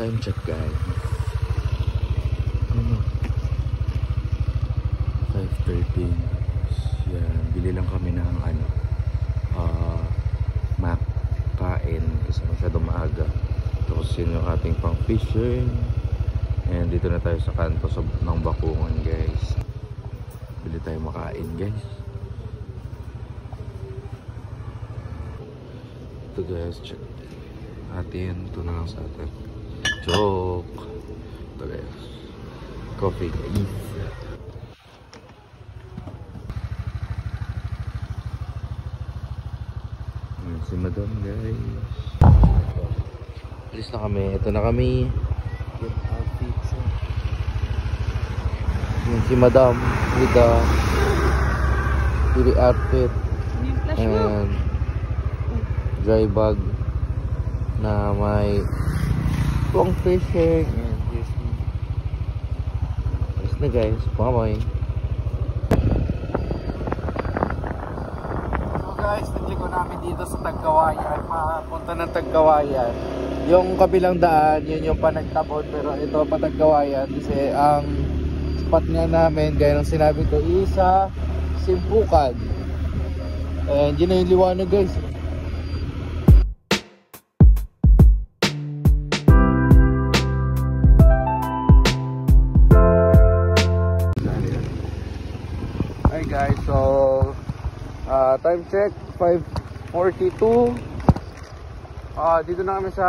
Time check guys. Ano? 5:30. Yan, bili lang kami ng ano, makain kasi masyadong maaga. Tapos yun yung ating pang fishing. And dito na tayo sa kanto ng Bakungan guys. Bili tayo makain guys. Ito guys, check atin. Ito na lang sa atin. Joke. Ito guys. Coffee guys. Si Madam guys. Alis na kami. Ito na kami. Good outfits. Yan si Madam with the outfit and dry bag na may pang fishing. And here's me. Alis na guys. Bye-bye. Guys, nagliko namin dito sa Tagkawayan, mapunta ng Tagkawayan. Yung kabilang daan, yun yung Panagtabon, pero ito pa Tagkawayan kasi ang spot nga namin, gaya ng sinabi ko, isa Simpukan. And yun na yung liwanag guys. Hi guys, so time check 5:42. Dito na kami sa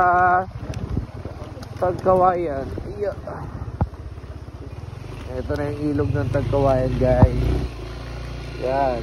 Tagkawayan. Yeah. Ito na yung ilog ng Tagkawayan guys. Yan.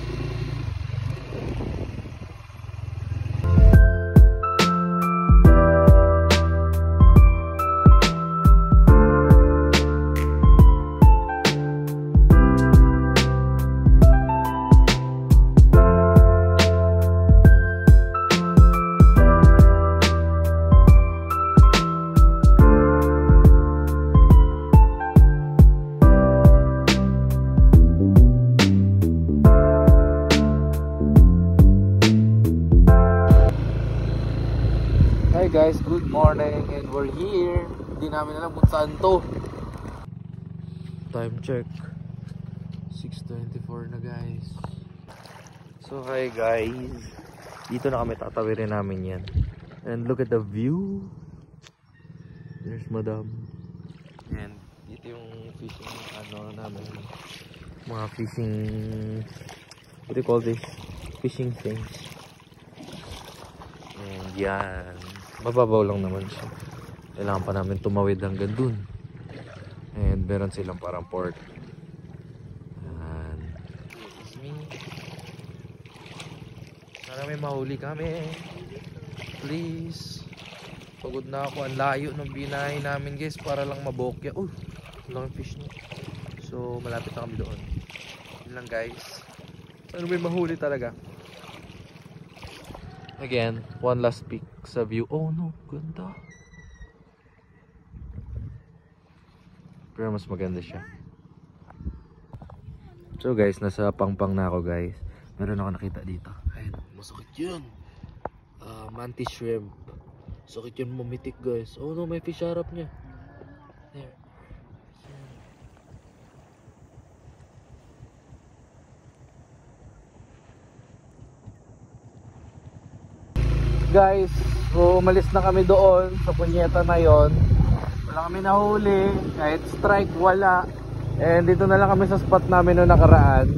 Hi guys, good morning and we're here. Hindi namin alam kung saan to. Time check 6:24 na guys. So hi guys, dito na kami, tatawirin namin yan. And look at the view. There's Madam. And dito yung fishing namin, mga fishing, what do you call this, fishing things. And yan, mababaw lang naman siya. Kailangan pa namin tumawid hanggang dun. And meron silang parang port. And this is me. Sana may mahuli kami. Please. Pagod na ako. Ang layo ng binahay namin guys para lang mabokya. Uy, laking fish na. So malapit na kami doon. Yun lang guys. Sana may mahuli talaga. Again, one last peek sa view. Oh no, ganda. Pero mas maganda siya. So guys, nasa Pangpang na ako guys. Meron ako nakita dito. Ayun, masakit yun. Mantis shrimp. Sakit yun, mamitik guys. Oh no, may fish harap niya. There. Guys, so umalis na kami doon sa punyeta na yon. Wala kami nahuli, kahit strike wala. And dito na lang kami sa spot namin noong nakaraan.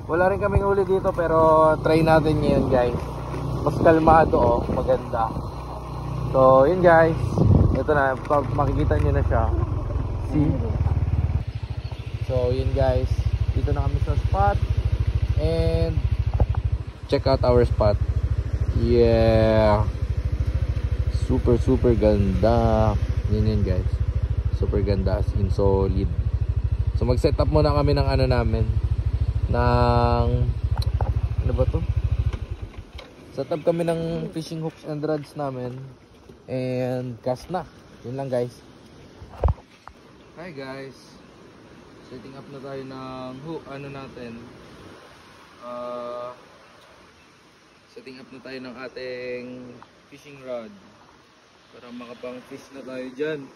Wala rin kaming huli dito pero try natin ngayon guys. Mas kalmado oh, maganda. So yun guys, ito na, makikita nyo na siya. See? So yun guys, dito na kami sa spot. And check out our spot. Yeah, super ganda. Yun guys, super ganda as in solid. So mag set up muna kami ng namin, ng ano ba to, set up kami ng fishing hooks and rods namin. And cast na. Yun lang guys. Hi guys, setting up na tayo ng hook natin. Setting up na tayo ng ating fishing rod. Para makapang-fish na tayo dyan.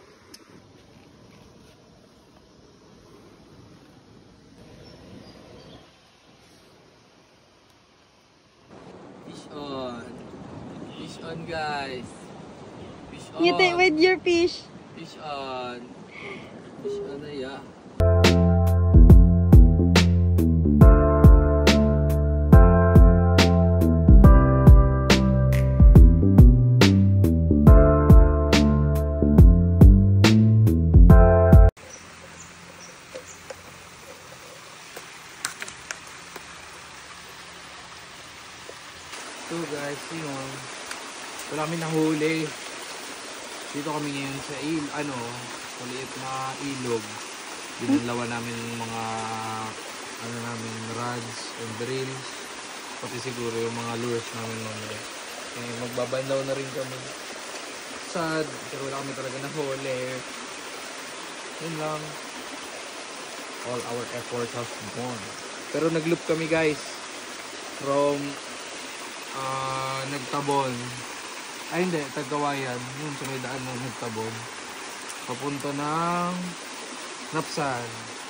Fish on. Fish on, guys. Fish on. Ngiti with your fish. Fish on. Fish on na ya. So guys, yun. Wala kami nahuli. Dito kami ngayon sa maliit na ilog. Binalawan namin yung mga rods and drills. Pati siguro yung mga lures namin mamaya. Magbabandaw na rin kami. Sad, pero wala kami talaga nahuli. Yun lang. All our efforts have gone. Pero nag-loop kami guys. From Nagtabon. Ay hindi, Tagawayan. Yun sa may daan ng Nagtabon. Papunta ng Napsan.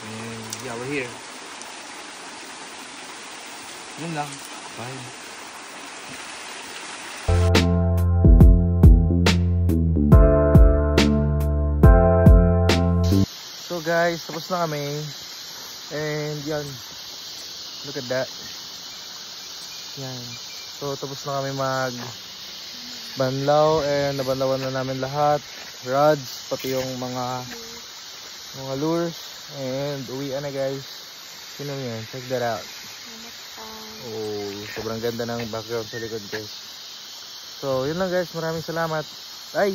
And yeah, we're here. Yun lang. Bye. So guys, tapos na kami. And yan. Look at that. Yan. So tapos na kami banlaw and nabanlawan na namin lahat, rods, pati yung mga lures, and uwian na guys. Sino yan? Check that out. Oh, sobrang ganda ng background sa likod guys. So yun lang guys, maraming salamat. Bye!